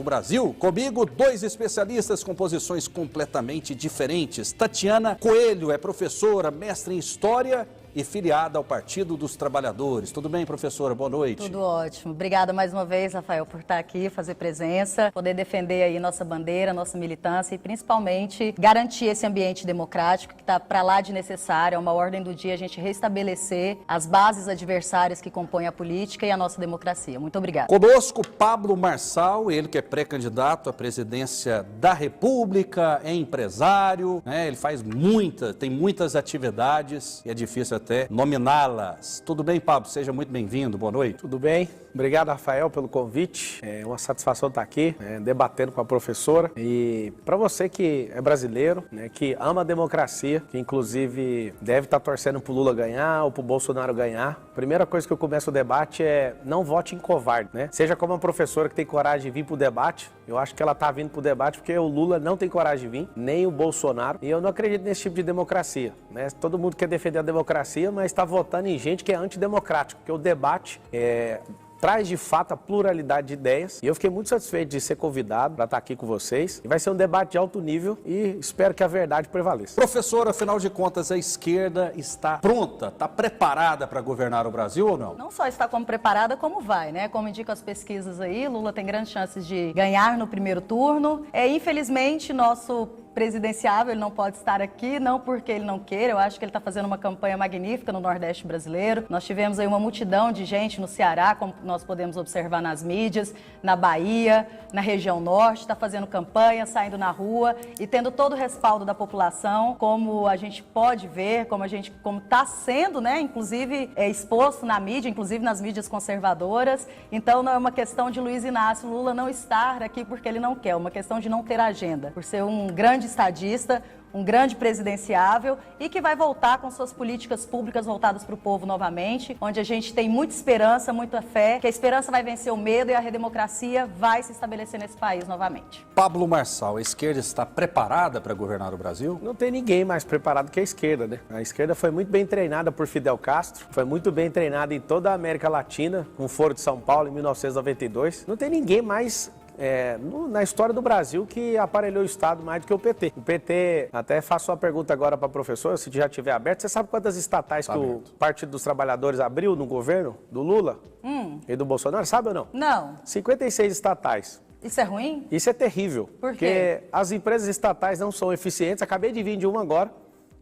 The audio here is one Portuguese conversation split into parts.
Brasil. Comigo, dois especialistas com posições completamente diferentes. Tatiana Coelho é professora, mestre em História e filiada ao Partido dos Trabalhadores. Tudo bem, professora? Boa noite. Tudo ótimo. Obrigada mais uma vez, Rafael, por estar aqui, fazer presença, poder defender aí nossa bandeira, nossa militância e principalmente garantir esse ambiente democrático que está para lá de necessário. É uma ordem do dia a gente restabelecer as bases adversárias que compõem a política e a nossa democracia. Muito obrigada. Conosco, Pablo Marçal, ele que é pré-candidato à presidência da República, é empresário, né? Ele tem muitas atividades e é difícil até nominá-las. Tudo bem, Pablo? Seja muito bem-vindo. Boa noite. Tudo bem. Obrigado, Rafael, pelo convite. É uma satisfação estar aqui, debatendo com a professora. E para você que é brasileiro, né, que ama a democracia, que inclusive deve estar torcendo para o Lula ganhar ou para o Bolsonaro ganhar, a primeira coisa que eu começo o debate é não vote em covarde, né? Seja como uma professora que tem coragem de vir para o debate, eu acho que ela está vindo para o debate porque o Lula não tem coragem de vir, nem o Bolsonaro, e eu não acredito nesse tipo de democracia, né? Todo mundo quer defender a democracia, mas está votando em gente que é antidemocrático, porque o debate traz de fato a pluralidade de ideias e eu fiquei muito satisfeito de ser convidado para estar aqui com vocês. E vai ser um debate de alto nível e espero que a verdade prevaleça. Professora, afinal de contas, a esquerda está pronta, está preparada para governar o Brasil ou não? Não só está como preparada, como vai, né? Como indicam as pesquisas aí, Lula tem grandes chances de ganhar no primeiro turno. Infelizmente, nosso presidenciável, ele não pode estar aqui, não porque ele não queira, eu acho que ele está fazendo uma campanha magnífica no Nordeste brasileiro. Nós tivemos aí uma multidão de gente no Ceará, como nós podemos observar nas mídias, na Bahia, na região norte, está fazendo campanha, saindo na rua e tendo todo o respaldo da população, como a gente pode ver, como está sendo, né, inclusive exposto na mídia, inclusive nas mídias conservadoras. Então não é uma questão de Luiz Inácio Lula não estar aqui porque ele não quer, é uma questão de não ter agenda, por ser um grande estadista, um grande presidenciável e que vai voltar com suas políticas públicas voltadas para o povo novamente, onde a gente tem muita esperança, muita fé, que a esperança vai vencer o medo e a redemocracia vai se estabelecer nesse país novamente. Pablo Marçal, a esquerda está preparada para governar o Brasil? Não tem ninguém mais preparado que a esquerda, né? A esquerda foi muito bem treinada por Fidel Castro, foi muito bem treinada em toda a América Latina, com o Foro de São Paulo em 1992. Não tem ninguém mais na história do Brasil que aparelhou o Estado mais do que o PT. O PT, até faço uma pergunta agora para a professora, se já estiver aberto, você sabe quantas estatais que o Partido dos Trabalhadores abriu no governo do Lula e do Bolsonaro? Sabe ou não? Não. 56 estatais. Isso é ruim? Isso é terrível. Por quê? Porque as empresas estatais não são eficientes. Acabei de vir de uma agora,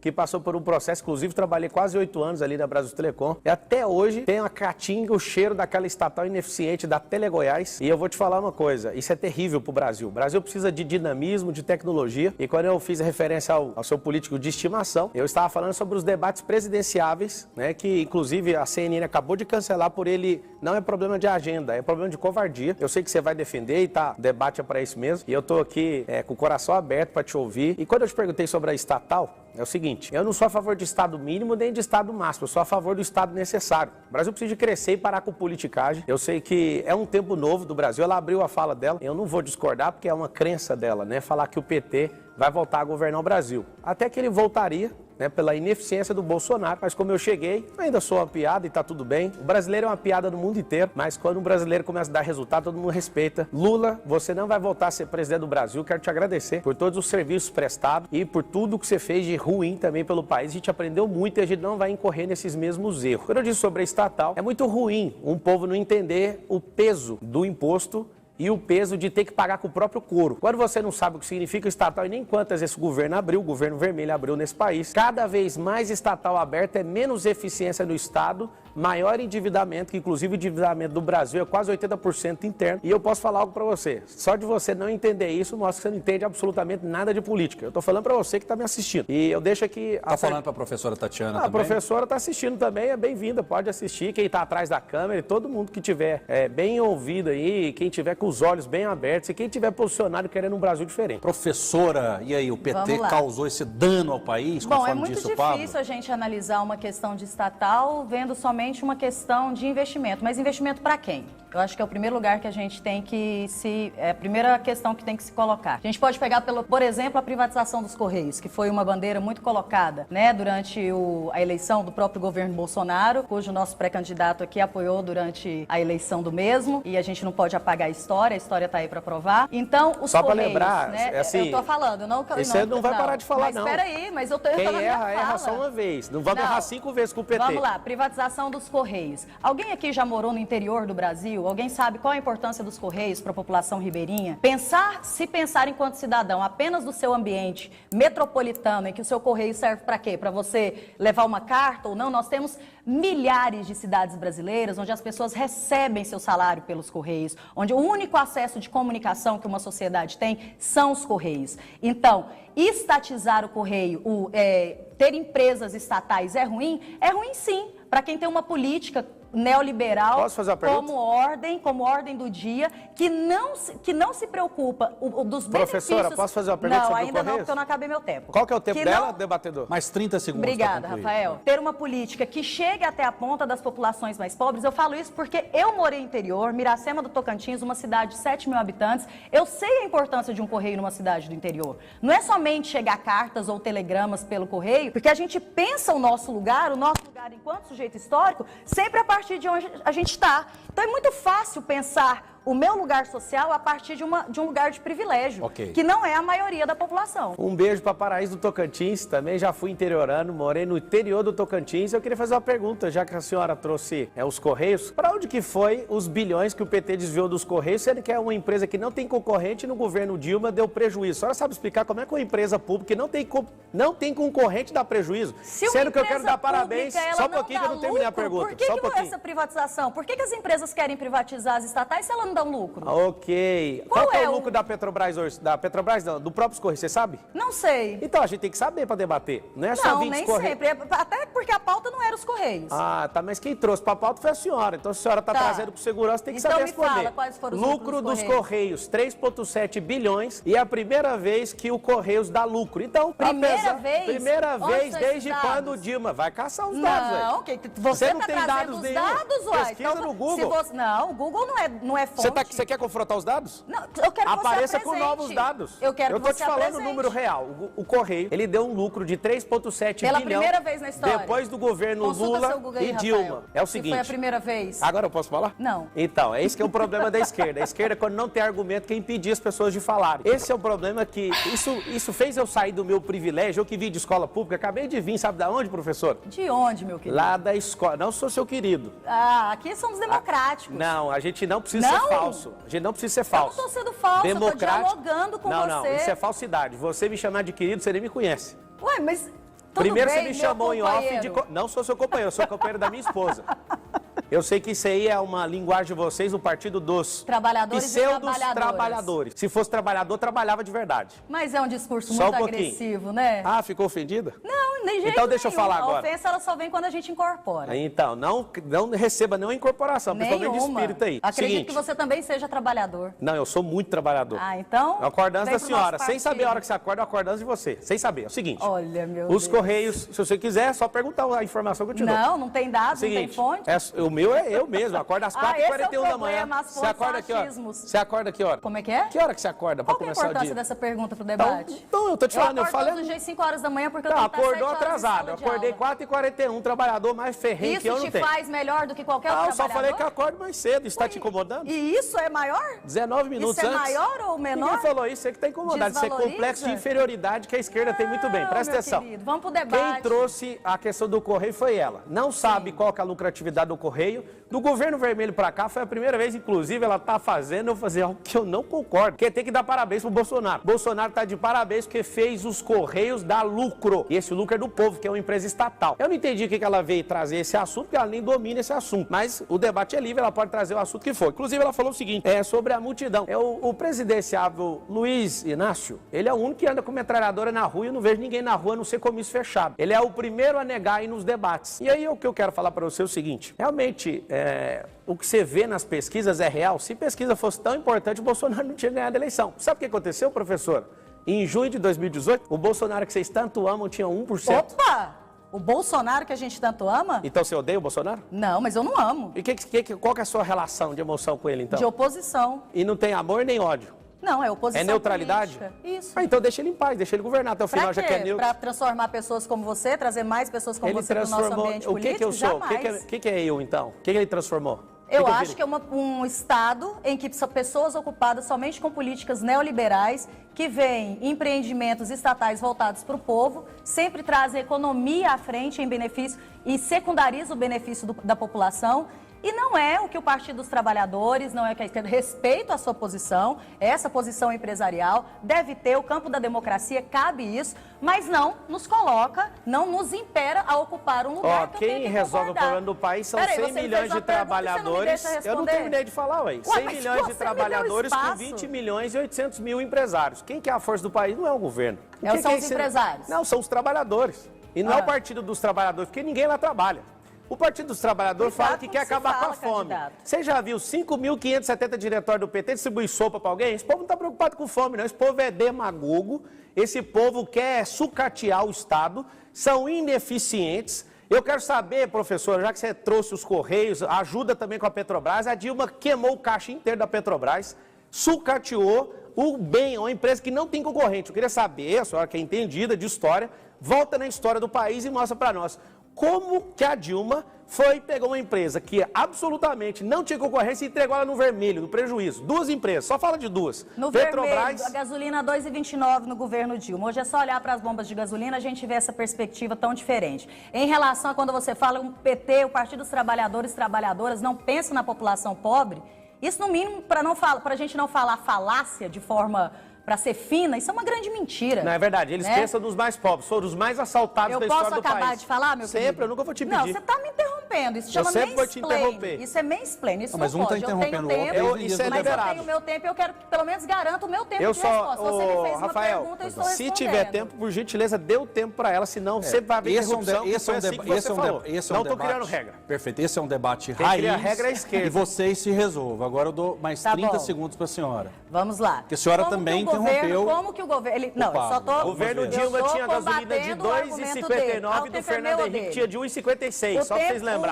que passou por um processo, inclusive trabalhei quase 8 anos ali na Brasil Telecom, e até hoje tem a caatinga, o cheiro daquela estatal ineficiente da Telegoiás, e eu vou te falar uma coisa, isso é terrível pro Brasil. O Brasil precisa de dinamismo, de tecnologia, e quando eu fiz a referência ao seu político de estimação, eu estava falando sobre os debates presidenciáveis, né, que inclusive a CNN acabou de cancelar por ele, não é problema de agenda, é problema de covardia. Eu sei que você vai defender e o debate é para isso mesmo, e eu tô aqui com o coração aberto para te ouvir, e quando eu te perguntei sobre a estatal, é o seguinte, eu não sou a favor de Estado mínimo nem de Estado máximo, eu sou a favor do Estado necessário. O Brasil precisa de crescer e parar com politicagem. Eu sei que é um tempo novo do Brasil, ela abriu a fala dela, eu não vou discordar porque é uma crença dela, né? Falar que o PT vai voltar a governar o Brasil. Até que ele voltaria, né, pela ineficiência do Bolsonaro, mas como eu cheguei, ainda sou uma piada e tá tudo bem. O brasileiro é uma piada no mundo inteiro, mas quando um brasileiro começa a dar resultado, todo mundo respeita. Lula, você não vai voltar a ser presidente do Brasil, quero te agradecer por todos os serviços prestados e por tudo que você fez de ruim também pelo país. A gente aprendeu muito e a gente não vai incorrer nesses mesmos erros. Quando eu disse sobre a estatal, é muito ruim um povo não entender o peso do imposto e o peso de ter que pagar com o próprio couro. Quando você não sabe o que significa estatal e nem quantas esse governo abriu, o governo vermelho abriu nesse país, cada vez mais estatal aberta é menos eficiência no Estado, maior endividamento, que inclusive o endividamento do Brasil é quase 80% interno. E eu posso falar algo para você, só de você não entender isso, mostra que você não entende absolutamente nada de política. Eu tô falando para você que tá me assistindo. E eu deixo aqui... Tá falando para a professora Tatiana também? A professora tá assistindo também, é bem-vinda, pode assistir, quem tá atrás da câmera e todo mundo que tiver bem ouvido aí, quem tiver com os olhos bem abertos e quem tiver posicionado querendo um Brasil diferente. Professora, e aí, o PT causou esse dano ao país, conforme é muito disse o Pablo? difícil a gente analisar uma questão de estatal vendo somente uma questão de investimento, mas investimento para quem? Eu acho que é o primeiro lugar que a gente tem que a primeira questão que tem que se colocar. A gente pode pegar, por exemplo, a privatização dos Correios, que foi uma bandeira muito colocada, né, durante a eleição do próprio governo Bolsonaro, cujo nosso pré-candidato aqui apoiou durante a eleição do mesmo, e a gente não pode apagar a história. a história está aí para provar. Então, os Só para Correios, lembrar, né? é assim, eu tô falando, não... Você não vai parar de falar, mas não. Espera aí, mas eu tô na Quem minha erra, fala. erra só uma vez. Não vamos errar 5 vezes com o PT. Vamos lá, privatização dos Correios. Alguém aqui já morou no interior do Brasil? Alguém sabe qual a importância dos Correios para a população ribeirinha? Se pensar enquanto cidadão apenas do seu ambiente metropolitano, em que o seu Correio serve para quê? Para você levar uma carta ou não? Nós temos milhares de cidades brasileiras onde as pessoas recebem seu salário pelos Correios, onde o único acesso de comunicação que uma sociedade tem são os Correios. Então, estatizar o Correio, ter empresas estatais é ruim? É ruim sim, para quem tem uma política neoliberal. Posso fazer uma pergunta? como ordem do dia, que não se preocupa dos Professora, benefícios... posso fazer uma pergunta não, sobre o ainda não, Correios? porque eu não acabei meu tempo. Qual que é o tempo dela, debatedor? Mais 30 segundos. Obrigada, Rafael. Ter uma política que chegue até a ponta das populações mais pobres, eu falo isso porque eu morei no interior, Miracema do Tocantins, uma cidade de 7 mil habitantes, eu sei a importância de um correio numa cidade do interior. Não é somente chegar cartas ou telegramas pelo correio, porque a gente pensa o nosso lugar enquanto sujeito histórico, sempre a partir de onde a gente está. Então é muito fácil pensar o meu lugar social a partir de um lugar de privilégio, que não é a maioria da população. Um beijo para Paraíso do Tocantins, também já fui interiorano, morei no interior do Tocantins. Eu queria fazer uma pergunta, já que a senhora trouxe os Correios, para onde que foi os bilhões que o PT desviou dos Correios, sendo que é uma empresa que não tem concorrente, no governo Dilma deu prejuízo. A senhora sabe explicar como é que uma empresa pública que não tem concorrente dá prejuízo? Sendo que eu quero dar parabéns, só um pouquinho que eu não terminei a pergunta. Por que essa privatização? Por que as empresas querem privatizar as estatais se elas não dão lucro? Ok. Qual é o lucro da Petrobras hoje? Da Petrobras não, do próprio Correio, você sabe? Não sei. Então, a gente tem que saber para debater. Não é só vir nem discorrer. sempre. Até porque a pauta não era os Correios. Ah, tá. Mas quem trouxe para a pauta foi a senhora. Então, se a senhora está trazendo com segurança, tem que então saber me responder. Fala, quais foram os lucro dos Correios, 3,7 bilhões. E é a primeira vez que o Correios dá lucro. Então, primeira vez desde quando o Dilma vai caçar os dados. Não, você não tá tem trazendo dados os dados, uai. Pesquisa então, no Google. Não, o Google não é fonte. Você quer confrontar os dados? Não, eu quero Apareça que você com novos dados. Eu tô te falando o número real. O Correio, ele deu um lucro de 3,7 bilhão. Pela primeira vez na história. Depois do governo Consulta seu Lula Google aí, e Dilma. Rafael. É o seguinte. Foi a primeira vez. Agora eu posso falar? Não. Então, é esse que é o problema da esquerda. A esquerda é quando não tem argumento, quer impedir as pessoas de falarem. Esse é o problema que... Isso fez eu sair do meu privilégio. Eu que vim de escola pública, acabei de vir, sabe de onde, professor? De onde, meu querido? Lá da escola. Não sou seu querido. Ah, aqui somos democráticos. Não, a gente não precisa ser falso. A gente não precisa ser falso. Eu não tô sendo falso, eu tô dialogando com você. Não, isso é falsidade. Você me chamar de querido, você nem me conhece. Ué, mas... Primeiro bem, você me chamou em off de... Não sou seu companheiro, eu sou companheiro da minha esposa. Eu sei que isso aí é uma linguagem de vocês, o partido dos trabalhadores e trabalhadores. Se fosse trabalhador, trabalhava de verdade. Mas é um discurso muito agressivo, né? Ah, ficou ofendida? Não, nem jeito Então deixa eu falar agora. A ofensa ela só vem quando a gente incorpora. Então, não receba nenhuma incorporação, principalmente de espírito aí. Acredito Seguinte, que você também seja trabalhador. Não, eu sou muito trabalhador. Ah, então... Eu acordo antes da senhora, sem saber a hora que você acorda, eu acordo antes de você. Sem saber. É o seguinte. Olha, meu Os Deus. Correios, se você quiser, é só perguntar a informação que eu te dou. Não tem dados, não tem fonte. O meu é eu mesmo, eu acordo às 4h41 da manhã. Você acorda que hora? Você acorda que hora? Como é que é? Que hora que você acorda para começar o dia? Qual é a importância dessa pergunta pro debate? Então, eu tô te falando, eu falei... Eu acordo todos os dias 5 horas da manhã porque eu tenho que estar 7 acordou horas atrasado, eu acordei 4h41, trabalhador mais ferrenho que eu não tenho. Isso te faz melhor do que qualquer outro trabalhador? Não, só falei que eu acordo mais cedo, isso tá te incomodando? E isso é maior? 19 minutos antes. Isso é maior ou menor? Ninguém falou isso, você que tá incomodado. Isso é complexo de inferioridade que a esquerda tem muito bem. Presta atenção. Querido, vamos pro debate. Quem trouxe a questão do Correio foi ela. Não sabe qual que é a lucratividade do Correio. Do governo vermelho para cá, foi a primeira vez, inclusive, ela tá fazendo eu fazer algo que eu não concordo. Que tem que dar parabéns pro Bolsonaro. Bolsonaro tá de parabéns porque fez os Correios dar lucro. E esse lucro é do povo, que é uma empresa estatal. Eu não entendi o que ela veio trazer esse assunto, porque ela nem domina esse assunto. Mas o debate é livre, ela pode trazer o assunto que for. Inclusive, ela falou o seguinte, sobre a multidão. O presidenciável Luiz Inácio, ele é o único que anda com metralhadora na rua e eu não vejo ninguém na rua a não ser comício fechado. Ele é o primeiro a negar aí nos debates. E aí o que eu quero falar para você é o seguinte, realmente, o que você vê nas pesquisas é real. Se pesquisa fosse tão importante, o Bolsonaro não tinha ganhado a eleição. Sabe o que aconteceu, professor? Em junho de 2018, o Bolsonaro que vocês tanto amam tinha 1%. Opa! O Bolsonaro que a gente tanto ama? Então você odeia o Bolsonaro? Não, mas eu não amo. E qual que é a sua relação de emoção com ele, então? De oposição. E não tem amor nem ódio? Não, é oposição. É neutralidade? Política. Isso. Então deixa ele em paz, deixa ele governar até o final, já que é neutro. Para transformar pessoas como você, trazer mais pessoas como você para o nosso ambiente político? O que eu sou? O que é eu, então? O que ele transformou? Eu acho que é um Estado em que são pessoas ocupadas somente com políticas neoliberais, que veem empreendimentos estatais voltados para o povo, sempre trazem a economia à frente em benefício e secundariza o benefício da população. E não é o que o Partido dos Trabalhadores, não é o que a esquerda, respeito a sua posição, essa posição empresarial, deve ter, o campo da democracia, cabe isso, mas não nos coloca, não nos impera a ocupar um lugar que eu tenho que quem resolve o problema do país são 100 milhões de trabalhadores. Eu não terminei de falar, ué. 100 milhões de trabalhadores com 20 milhões e 800 mil empresários. Quem que é a força do país? Não é o governo. São os empresários? Não, são os trabalhadores. E não é o Partido dos Trabalhadores, porque ninguém lá trabalha. O Partido dos Trabalhadores fala que quer acabar com a fome. Você já viu 5.570 diretórios do PT distribuir sopa para alguém? Esse povo não está preocupado com fome, não. Esse povo é demagogo, esse povo quer sucatear o Estado, são ineficientes. Eu quero saber, professor, já que você trouxe os Correios, ajuda também com a Petrobras, a Dilma queimou o caixa inteiro da Petrobras, sucateou o bem, uma empresa que não tem concorrente. Eu queria saber, a senhora que é entendida de história, volta na história do país e mostra para nós. Como que a Dilma pegou uma empresa que absolutamente não tinha concorrência e entregou ela no vermelho, no prejuízo. Duas empresas, só fala de duas. No Petrobras, vermelho, a gasolina 2,29 no governo Dilma. Hoje é só olhar para as bombas de gasolina, a gente vê essa perspectiva tão diferente. Em relação a quando você fala o PT, o Partido dos Trabalhadores e Trabalhadoras, não pensa na população pobre, isso no mínimo, para a gente não falar falácia de forma... para ser fina, isso é uma grande mentira. Não, é verdade, eles pensam nos mais pobres, foram os mais assaltados da história do país. Eu posso acabar de falar, meu querido? Sempre, eu nunca vou te pedir. Não, você está me interrompendo, isso chama mansplaining. Eu sempre vou te interromper. Isso é mansplaining, isso mas não um pode. Está interrompendo o outro, isso é mas liberado. eu tenho o meu tempo e eu quero que pelo menos garanta o meu tempo de resposta. Você me fez uma pergunta e estou respondendo. Se tiver tempo, por gentileza, dê o tempo para ela, senão sempre vai haver interrupção. Não estou criando regra. Perfeito, esse é um debate raiz. Quem cria a regra é a esquerda. E vocês se resolvam. Agora eu dou mais 30 segundos para a senhora. Vamos lá. Porque a senhora também interrompeu. Como que o governo... Não, eu só tô... O governo Dilma tinha gasolina de 2,59 e do Fernando Henrique tinha de 1,56, só para vocês lembrarem.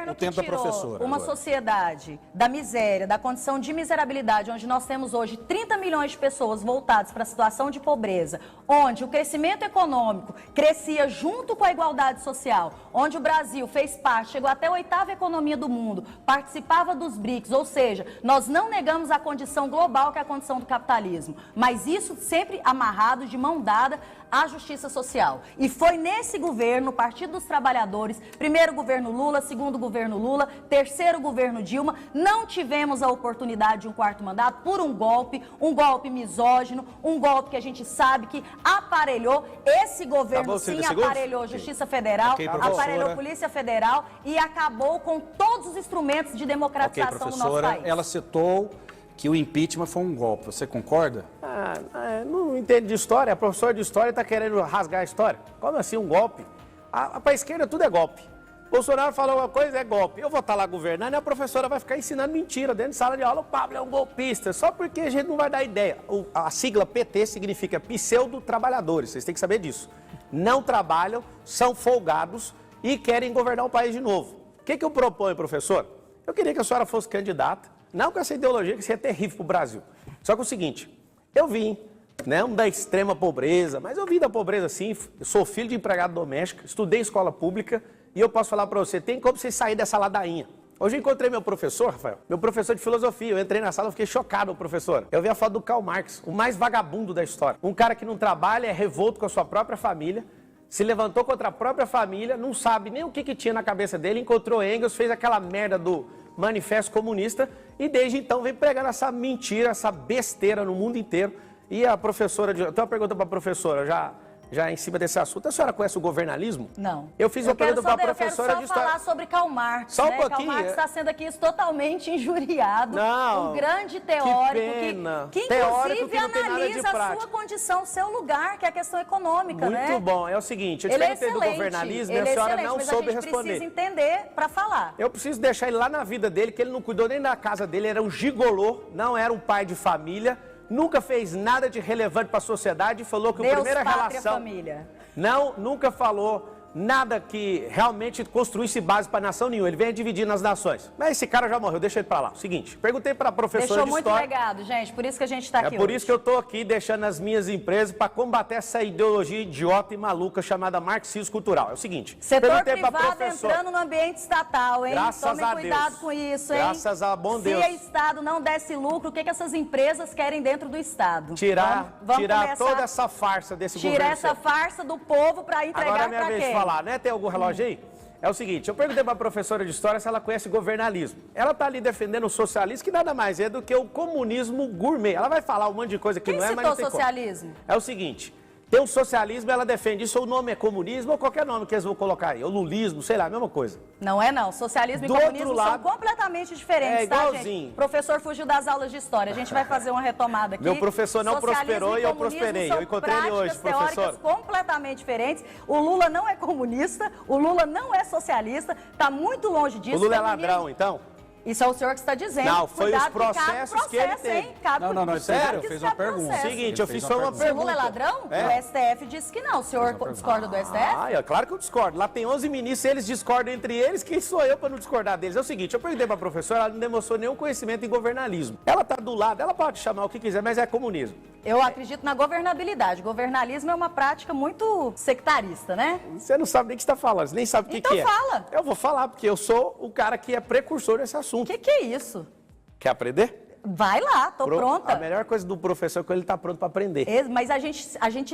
O tempo da professora. Uma sociedade da miséria, da condição de miserabilidade, onde nós temos hoje 30 milhões de pessoas voltadas para a situação de pobreza, onde o crescimento econômico crescia junto com a igualdade social, onde o Brasil fez parte, chegou até a 8ª economia do mundo, participava dos BRICS, ou seja, nós não negamos a condição global que é a condição do capitalismo, mas isso sempre amarrado de mão dada à justiça social. E foi nesse governo, o Partido dos Trabalhadores, primeiro governo Lula, segundo governo Lula, terceiro governo Dilma, não tivemos a oportunidade de um 4º mandato por um golpe misógino, um golpe que a gente sabe que aparelhou, esse governo sim aparelhou Justiça Federal, aparelhou Polícia Federal e acabou com todos os instrumentos de democratização do nosso país. Ela citou que o impeachment foi um golpe. Você concorda? Não entendo de história. A professora de história está querendo rasgar a história. Como assim um golpe? Para a esquerda tudo é golpe. Bolsonaro falou uma coisa, é golpe. Eu vou estar lá governando e a professora vai ficar ensinando mentira dentro de sala de aula. O Pablo é um golpista. Só porque a gente não vai dar ideia. A sigla PT significa pseudo-trabalhadores. Vocês têm que saber disso. Não trabalham, são folgados e querem governar o país de novo. O que eu proponho, professor? Eu queria que a senhora fosse candidata. Não com essa ideologia, que isso é terrível para o Brasil. Só que é o seguinte, eu vim, não da extrema pobreza, mas eu vim da pobreza sim, eu sou filho de empregado doméstico, estudei em escola pública e eu posso falar para você, tem como você sair dessa ladainha. Hoje eu encontrei meu professor, Rafael, meu professor de filosofia, eu entrei na sala e fiquei chocado, professor. Eu vi a foto do Karl Marx, o mais vagabundo da história. Um cara que não trabalha, é revolto com a sua própria família, se levantou contra a própria família, não sabe nem o que tinha na cabeça dele, encontrou Engels, fez aquela merda do Manifesto Comunista e desde então vem pregando essa mentira, essa besteira no mundo inteiro. E a professora, eu tenho uma pergunta para a professora, já em cima desse assunto. A senhora conhece o governalismo? Não. Eu fiz uma pergunta para a professora de história. Eu quero só falar sobre Karl Marx, só um pouquinho. Karl Marx está sendo aqui totalmente injuriado. Não. Um grande teórico que inclusive analisa a sua condição, o seu lugar, que é a questão econômica, né? Muito bom. É o seguinte, eu te perguntei do governalismo e a senhora não soube responder. Mas a gente precisa entender para falar. Eu preciso deixar ele lá na vida dele, que ele não cuidou nem da casa dele, era um gigolô, não era um pai de família. Nunca fez nada de relevante para a sociedade e falou que a primeira relação... família. Não, nunca falou nada que realmente construísse base para nação nenhuma. Ele vem dividindo as nações. Mas esse cara já morreu, deixa ele para lá. O seguinte, perguntei para a professora Deixou de muito história. legado, gente, por isso que a gente está aqui É por hoje. isso que eu estou aqui deixando as minhas empresas para combater essa ideologia idiota e maluca chamada marxismo cultural. É o seguinte, Setor perguntei pra privado professora. entrando no ambiente estatal, hein? Graças Tomem a cuidado Deus. com isso, hein? Graças a bom Se Deus. o Estado não desse lucro, o que essas empresas querem dentro do Estado? Tirar começar toda essa farsa desse governo. Tirar essa farsa do povo para entregar Agora é para minha vez de quem? falar, né? Tem algum relógio aí? É o seguinte, eu perguntei para a professora de história se ela conhece governalismo. Ela está ali defendendo o socialismo, que nada mais é do que o comunismo gourmet. Ela vai falar um monte de coisa que Quem não é, mas citou não tem socialismo? como. É o seguinte, tem o socialismo, ela defende isso, ou o nome é comunismo, ou qualquer nome que eles vão colocar aí, ou lulismo, sei lá, a mesma coisa. Não é não, socialismo Do e comunismo outro lado, são completamente diferentes, é tá, igualzinho. gente? O professor fugiu das aulas de história, a gente vai fazer uma retomada aqui. Meu professor não Socialismo prosperou e eu comunismo prosperei. são Eu encontrei ele hoje, práticas teóricas professor. completamente diferentes. O Lula não é comunista, o Lula não é socialista, está muito longe disso. O Lula é Comunismo- ladrão, então? Isso é o senhor que está dizendo. Não, foi os Cuidado que cabe processos que ele processo, teve. hein? Cabe Não, cuidado sério? que Fez cabe uma pergunta. processo. Seguinte, eu Ele fiz fez só uma uma Se o Lula pergunta. é ladrão, É. o STF disse que não. O senhor discorda do STF? Ah, é claro que eu discordo. Lá tem 11 ministros, eles discordam entre eles, quem sou eu para não discordar deles? É o seguinte, eu perguntei para a professora, ela não demonstrou nenhum conhecimento em governalismo. Ela está do lado, ela pode chamar o que quiser, mas é comunismo. Eu acredito na governabilidade. Governalismo é uma prática muito sectarista, né? Você não sabe nem o que está falando, você nem sabe o que, Então que é. fala. Eu vou falar, porque eu sou o cara que é precursor desse O assunto. que é isso? Quer aprender? Vai lá, tô pronta. A melhor coisa do professor é que ele está pronto para aprender. Mas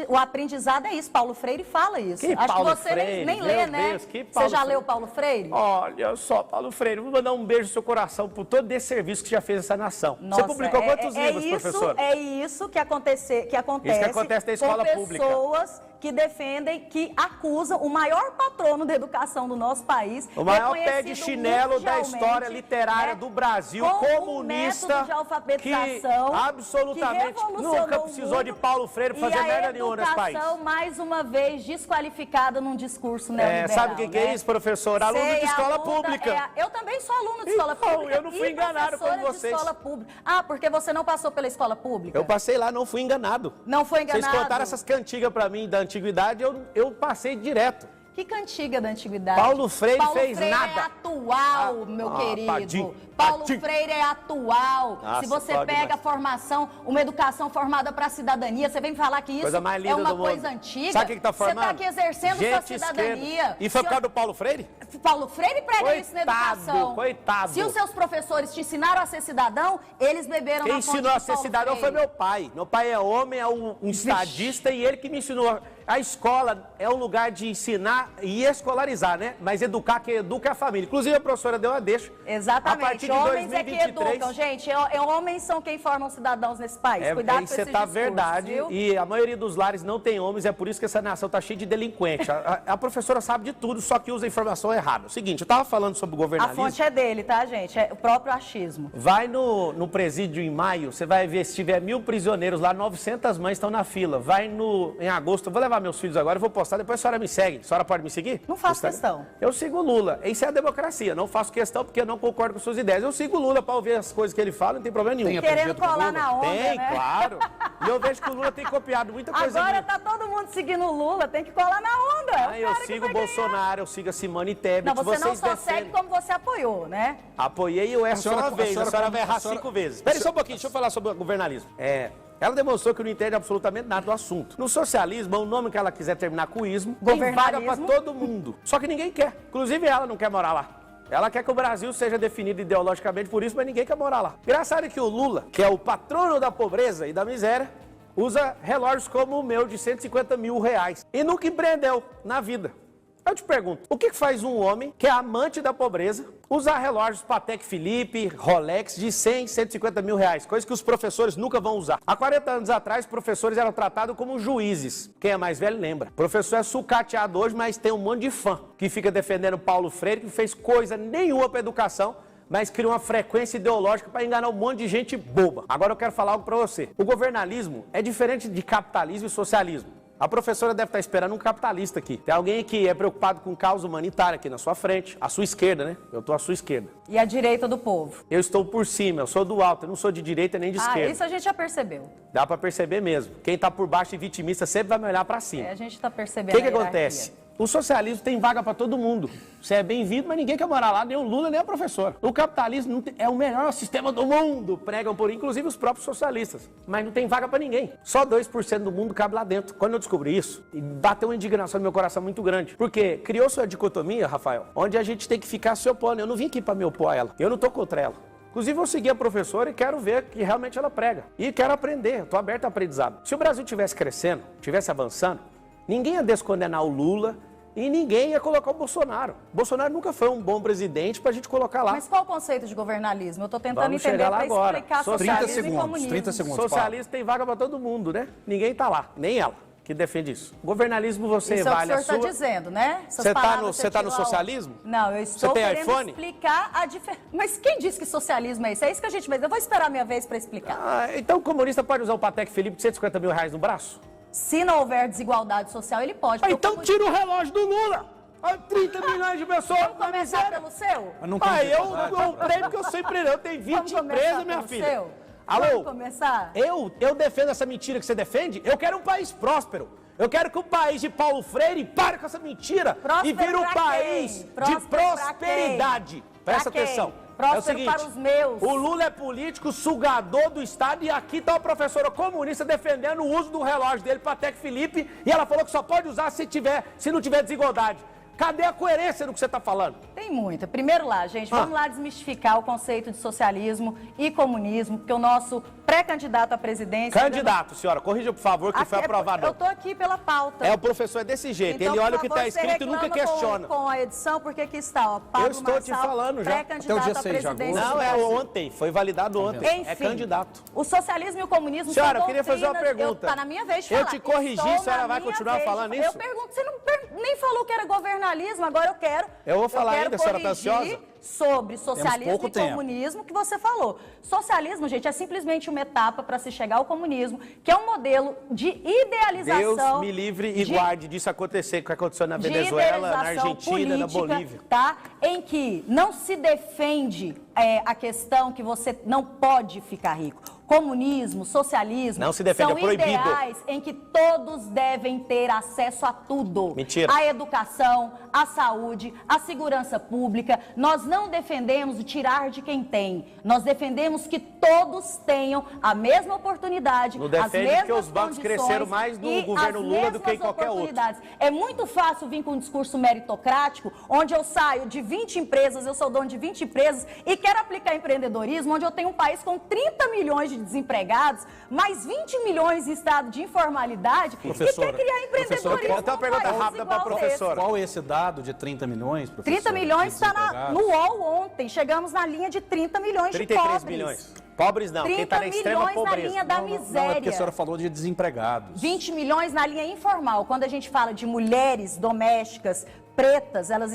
o aprendizado é isso. Paulo Freire fala isso. Que Acho Paulo que você Freire? nem Meu lê, né? Deus, que Você Paulo já Freire? leu Paulo Freire? Olha só, Paulo Freire, vou mandar um beijo no seu coração por todo esse serviço que já fez essa nação. Nossa, Você publicou quantos livros, isso, professor? É isso que acontece Isso que acontece na escola com pública. pessoas que defendem, que acusam o maior patrono da educação do nosso país. O maior pé de reconhecido chinelo da mundialmente, história literária né, do Brasil, com um comunista, método de que alfabetização, absolutamente que revolucionou nunca o precisou de mundo, Paulo Freire pra fazer merda nenhuma nesse país. E a educação, mais uma vez, desqualificada num discurso neoliberal. Sabe o que é né? isso, professor? Aluno Sei, de escola aluna, pública. Eu também sou aluno de escola Então, pública. eu não fui e enganado como professora vocês. de escola pública. Ah, porque você não passou pela escola pública? Eu passei lá, não fui enganado. Não foi enganado? Vocês contaram essas cantigas pra mim da antiguidade, eu passei direto. Que cantiga da antiguidade? Paulo Freire fez Freire nada. é atual, meu querido. Padim, Paulo padim. Freire é atual. Nossa, Se você pode pega a demais. formação, uma educação formada para a cidadania, você vem falar que isso Coisa mais linda é uma do mundo. coisa antiga. Sabe o que está formando? Você está aqui exercendo Gente sua cidadania. esquerda. E foi por causa do Paulo Freire? Paulo Freire prega Coitado, isso na educação. coitado. Se os seus professores te ensinaram a ser cidadão, eles beberam Quem na fonte ensinou a de ser Paulo cidadão foi Freire. meu pai. Meu pai é homem, é um estadista e ele que me ensinou. A escola é um lugar de ensinar e escolarizar, né? Mas educar, quem educa é a família. Inclusive a professora deu uma deixa. Exatamente. A partir de Homens é que 2023, educam, gente. Homens são quem formam cidadãos nesse país. Cuidado com isso esse tá discurso, verdade. viu? E a maioria dos lares não tem homens, é por isso que essa nação tá cheia de delinquente. A professora sabe de tudo, só que usa a informação errada. O seguinte, eu tava falando sobre A governalismo. fonte é dele, tá, gente? É o próprio achismo. Vai no presídio em maio, você vai ver, se tiver 1.000 prisioneiros lá, 900 mães estão na fila. Vai em agosto, eu vou levar meus filhos agora, eu vou postar, depois a senhora me segue. A senhora pode me seguir? Não faço questão. Eu sigo o Lula. Isso é a democracia. Não faço questão porque eu não concordo com suas ideias. Eu sigo o Lula para ouvir as coisas que ele fala, não tem problema nenhum. Tem Querendo aprendido com o colar Lula? na onda, Tem, né? claro. E eu vejo que o Lula tem copiado muita coisa Agora minha. tá todo mundo seguindo o Lula, tem que colar na onda. É o Eu cara que sigo vai o ganhar. Bolsonaro, eu sigo a Simone Tebet. Não, você não vocês só defendem. segue como você apoiou, né? Apoiei o S só uma vez. A senhora vai errar a senhora- 5 vezes. Espera aí só um pouquinho, deixa eu falar sobre o governalismo. Ela demonstrou que não entende absolutamente nada do assunto. No socialismo, é o nome que ela quiser terminar com o ismo, tem vaga para Governalismo. todo mundo. Só que ninguém quer. Inclusive ela não quer morar lá. Ela quer que o Brasil seja definido ideologicamente por isso, mas ninguém quer morar lá. Engraçado é que o Lula, que é o patrono da pobreza e da miséria, usa relógios como o meu de 150 mil reais. E nunca empreendeu na vida. Eu te pergunto, o que faz um homem que é amante da pobreza usar relógios Patek Philippe, Rolex de 100, 150 mil reais? Coisa que os professores nunca vão usar. Há 40 anos atrás, professores eram tratados como juízes. Quem é mais velho lembra. O professor é sucateado hoje, mas tem um monte de fã que fica defendendo Paulo Freire, que fez coisa nenhuma para educação, mas cria uma frequência ideológica para enganar um monte de gente boba. Agora eu quero falar algo para você. O governalismo é diferente de capitalismo e socialismo. A professora deve estar esperando um capitalista aqui. Tem alguém que é preocupado com causa humanitária aqui na sua frente. À sua esquerda, né? Eu estou à sua esquerda. E a direita do povo. Eu estou por cima, eu sou do alto, eu não sou de direita nem de esquerda. Isso a gente já percebeu. Dá para perceber mesmo. Quem está por baixo e vitimista sempre vai me olhar para cima. A gente tá percebendo O que a hierarquia. acontece? O socialismo tem vaga para todo mundo. Você é bem-vindo, mas ninguém quer morar lá, nem o Lula, nem a professora. O capitalismo não tem, é o melhor sistema do mundo, pregam por inclusive os próprios socialistas. Mas não tem vaga para ninguém. Só 2% do mundo cabe lá dentro. Quando eu descobri isso, bateu uma indignação no meu coração muito grande. Porque criou-se uma dicotomia, Rafael, onde a gente tem que ficar se opondo. Eu não vim aqui para me opor a ela. Eu não estou contra ela. Inclusive, eu segui a professora e quero ver que realmente ela prega. E quero aprender, estou aberto a aprendizado. Se o Brasil estivesse crescendo, estivesse avançando, ninguém ia descondenar o Lula e ninguém ia colocar o Bolsonaro. Bolsonaro nunca foi um bom presidente para a gente colocar lá. Mas qual o conceito de governalismo? Eu estou tentando Vamos entender chegar lá para agora. explicar Só socialismo 30 segundos, e comunismo. 30 segundos. Socialista tem vaga para todo mundo, né? Ninguém está lá, nem ela, que defende isso. Governalismo você Isso vale é o a que o senhor sua... está dizendo, né? Essas Você tá palavras no- você tá no tirou socialismo? aonde? Não, eu estou Você tem querendo iPhone? explicar a diferença. Mas quem disse que socialismo é isso? É isso que a gente vai... Eu vou esperar a minha vez para explicar. Então o comunista pode usar o Patek Philippe de 150 mil reais no braço? Se não houver desigualdade social, ele pode. porque o Então comunismo- tira o relógio do Lula! Olha, 30 milhões de pessoas Vamos na começar miséria. pelo seu? Mas não tem Pai, eu desigualdade. comprei porque eu sou empreendedor, eu tenho 20 Vamos começar empresas, minha pelo filha. seu? Alô? Vamos começar? Eu defendo essa mentira que você defende. Eu quero um país próspero. Eu quero que o país de Paulo Freire pare com essa mentira Próspero e vire um pra país quem? de Próspero pra prosperidade. quem? Presta Pra quem? atenção. Próspero para os meus. O Lula é político, sugador do Estado, e aqui está a professora comunista defendendo o uso do relógio dele, Patek Philippe, e ela falou que só pode usar se não tiver desigualdade. Cadê a coerência no que você está falando? Tem muita. Primeiro lá, gente, vamos lá desmistificar o conceito de socialismo e comunismo, porque o nosso pré-candidato à presidência... Candidato, senhora, corrija por favor, que Aqui foi é- aprovado. Eu tô aqui pela pauta. É, o professor é desse jeito, Então, ele olha por o que favor, está você escrito e nunca reclama questiona. Com a edição, porque aqui está, ó, Pablo Eu estou te Marçal, falando já. pré-candidato Até o dia à 6 de agosto. presidência Não, do é Brasil. ontem, foi validado ontem. Enfim, É candidato. o socialismo e o comunismo Senhora, são eu queria fazer uma doutrinas- pergunta. Tá na minha vez de Eu falar. te corrigi, Estou a senhora na vai minha continuar vez de falando falar. isso? Eu pergunto, você não nem falou que era governalismo, agora eu quero. Eu vou falar quero ainda, a senhora tá corrigir ansiosa? sobre socialismo pouco e tempo. comunismo que você falou. Socialismo, gente, é simplesmente uma etapa para se chegar ao comunismo, que é um modelo de idealização. Deus me livre e de- guarde disso acontecer, que aconteceu na de Venezuela, na idealização Argentina, na política, Bolívia. tá? Em que não se defende a questão que você não pode ficar rico. Comunismo, socialismo Não se defende, são é proibido. ideais em que todos devem ter acesso a tudo. Mentira. A educação, a saúde, a segurança pública. Nós não defendemos o tirar de quem tem. Nós defendemos que todos tenham a mesma oportunidade, Não as defende mesmas porque os bancos condições cresceram mais no e governo as Lula do que em mesmas qualquer outro. oportunidades. É muito fácil vir com um discurso meritocrático, onde eu saio de 20 empresas, eu sou dono de 20 empresas, e quero aplicar empreendedorismo, onde eu tenho um país com 30 milhões de desempregados, mais 20 milhões em estado de informalidade, Professora, e quer criar empreendedorismo. eu tenho uma num pergunta país rápida pra igual professora. desse. Qual é esse dado de 30 milhões, professor? 30 milhões de está desempregados? no UOL ontem, chegamos na linha de 30 milhões de 33 pobres. milhões. Pobres não, quem 30 está na extrema milhões na pobreza. linha da Não, é miséria. porque a senhora falou de desempregados. 20 milhões na linha informal. Quando a gente fala de mulheres domésticas pretas, elas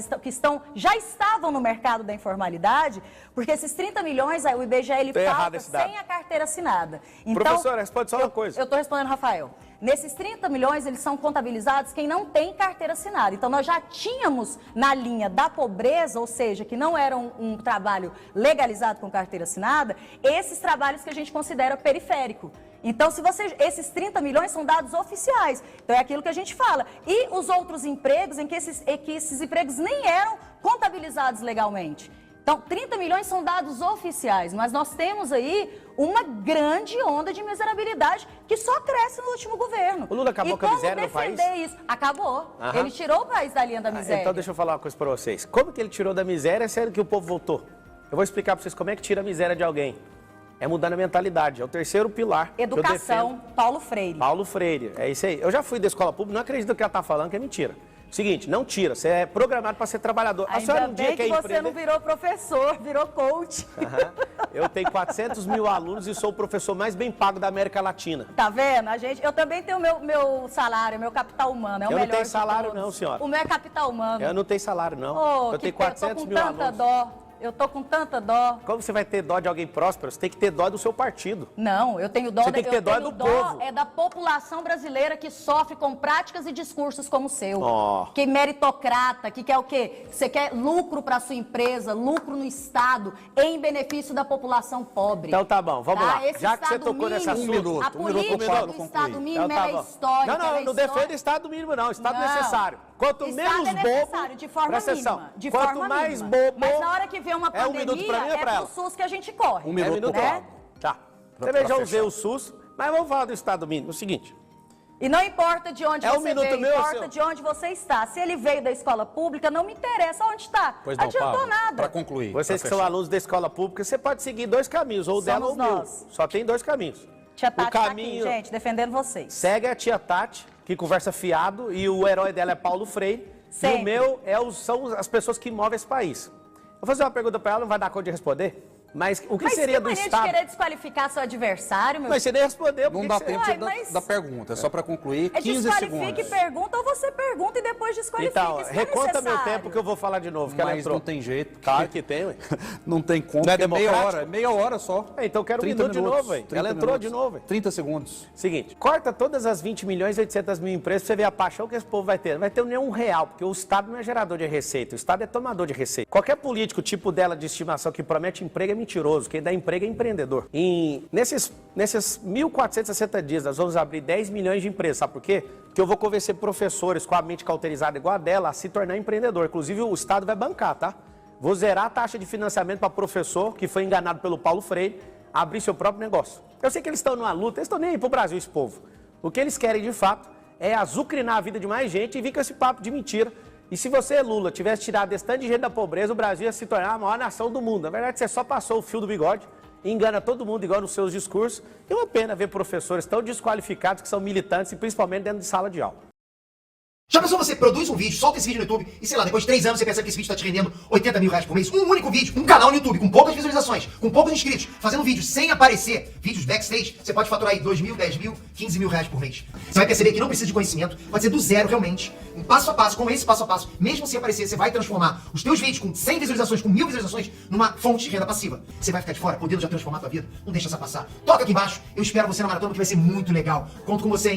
já estavam no mercado da informalidade, porque esses 30 milhões, aí o IBGE, ele Tá errado falta esse dado. sem a carteira assinada. Então, Professora, responde só uma coisa. Eu estou respondendo, Rafael. Nesses 30 milhões, eles são contabilizados quem não tem carteira assinada. Então, nós já tínhamos na linha da pobreza, ou seja, que não era um trabalho legalizado com carteira assinada, esses trabalhos que a gente considera periférico. Então, esses 30 milhões são dados oficiais. Então, é aquilo que a gente fala. E os outros empregos em que esses empregos nem eram contabilizados legalmente. Então, 30 milhões são dados oficiais, mas nós temos aí uma grande onda de miserabilidade que só cresce no último governo. O Lula acabou com a miséria no país? E como defender isso? Acabou. Aham. Ele tirou o país da linha da miséria. Então deixa eu falar uma coisa pra vocês. Como que ele tirou da miséria, sendo que o povo voltou? Eu vou explicar pra vocês como é que tira a miséria de alguém. É mudando a mentalidade, é o terceiro pilar. que eu Educação, defendo. Paulo Freire. Paulo Freire, é isso aí. Eu já fui da escola pública, não acredito no que ela tá falando, que é mentira. Seguinte, não tira, você é programado para ser trabalhador. A senhora Ainda um dia bem quer que você não empreender... virou professor, virou coach. Aham. Eu tenho 400 mil alunos e sou o professor mais bem pago da América Latina. Tá vendo? Eu também tenho meu salário, meu capital humano. É o Eu não melhor tenho de salário todos. não, senhora. O meu é capital humano. Eu não tenho salário, não. Oh, eu tenho que pena, 400 tô com mil tanta alunos. dó. Eu tô com tanta dó. Como você vai ter dó de alguém próspero? Você tem que ter dó do seu partido. Não, eu tenho dó, Você tem que ter dó do povo. É da população brasileira que sofre com práticas e discursos como o seu. Oh. Que é meritocrata, que quer o quê? Você quer lucro para sua empresa, lucro no Estado, em benefício da população pobre. Então tá bom, vamos lá. Esse Já que você Estado tocou nesse mínimo, assunto... A política Pablo do concluir. Estado mínimo Então tá ela é bom. histórica. Não, ela é não histórica. defendo Estado mínimo não, Estado Não. necessário. Quanto menos é necessário, de forma mínima. De quanto forma mais mínima. bobo... Mas na hora que vem uma É um minuto pra mim ou pandemia, pra é ela? pro SUS que a gente corre. Um minuto minuto, pra- Tá. Pra- Também já pra usei fechar. o SUS, mas vamos falar do Estado mínimo. É o seguinte, E não importa de onde É um você minuto veio, meu ou importa seu? de onde você está. Se ele veio da escola pública, não me interessa onde está. Pois não, Adiantou Pablo, nada. para concluir. vocês pra que são fechar. alunos da escola pública, você pode seguir dois caminhos, ou dela ou Somos meu. nós. Só tem dois caminhos. Tia Tati o tá aqui, caminho gente, defendendo vocês. segue a tia Tati, que conversa fiado, e o herói dela é Paulo Freire. E Sempre. o meu são as pessoas que movem esse país. Vou fazer uma pergunta pra ela, não vai dar conta de responder, mas o que Mas seria que do mania Estado... de querer desqualificar seu adversário, meu Mas você nem respondeu. por Não que dá que você- tempo Uai, da, mas- da pergunta, é só para concluir. É 15 desqualifique e segundos. pergunta, ou você pergunta e depois desqualifica. Então, Isso não é reconta meu necessário. tempo que eu vou falar de novo, que ela Mas entrou. não tem jeito. Claro que tem, ué. Não tem como, Não é porque meia democrático? hora. Meia hora só. É, então eu quero um 30 minuto de minutos, novo, hein? 30 Ela entrou de minutos. novo, hein? 30 segundos. Seguinte, corta todas as 20 milhões e 800 mil empresas pra você ver a paixão que esse povo vai ter. Não vai ter nenhum real, porque o Estado não é gerador de receita, o Estado é tomador de receita. Qualquer político tipo dela de estimação que promete emprego é mentiroso, quem dá emprego é empreendedor. Nesses 1.460 dias, nós vamos abrir 10 milhões de empresas, sabe por quê? Porque eu vou convencer professores com a mente cauterizada igual a dela a se tornar empreendedor. Inclusive o Estado vai bancar, tá? Vou zerar a taxa de financiamento para professor que foi enganado pelo Paulo Freire abrir seu próprio negócio. Eu sei que eles estão numa luta, eles estão nem aí pro Brasil, esse povo. O que eles querem, de fato, é azucrinar a vida de mais gente e vir com esse papo de mentira. E se você, Lula, tivesse tirado esse tanto de gente da pobreza, o Brasil ia se tornar a maior nação do mundo. Na verdade, você só passou o fio do bigode, engana todo mundo igual nos seus discursos. E é uma pena ver professores tão desqualificados que são militantes e principalmente dentro de sala de aula. Já pensou você produz um vídeo, solta esse vídeo no YouTube e sei lá, depois de 3 anos você percebe que esse vídeo está te rendendo 80 mil reais por mês? Um único vídeo, um canal no YouTube com poucas visualizações, com poucos inscritos, fazendo vídeo sem aparecer, vídeos backstage, você pode faturar aí 2 mil, 10 mil, 15 mil reais por mês. Você vai perceber que não precisa de conhecimento, pode ser do zero realmente, um passo a passo, com esse passo a passo, mesmo sem aparecer, você vai transformar os teus vídeos com 100 visualizações, com 1000 visualizações, numa fonte de renda passiva. Você vai ficar de fora, podendo já transformar a tua vida. Não deixa essa passar. Toca aqui embaixo, eu espero você na maratona que vai ser muito legal. Conto com você, hein?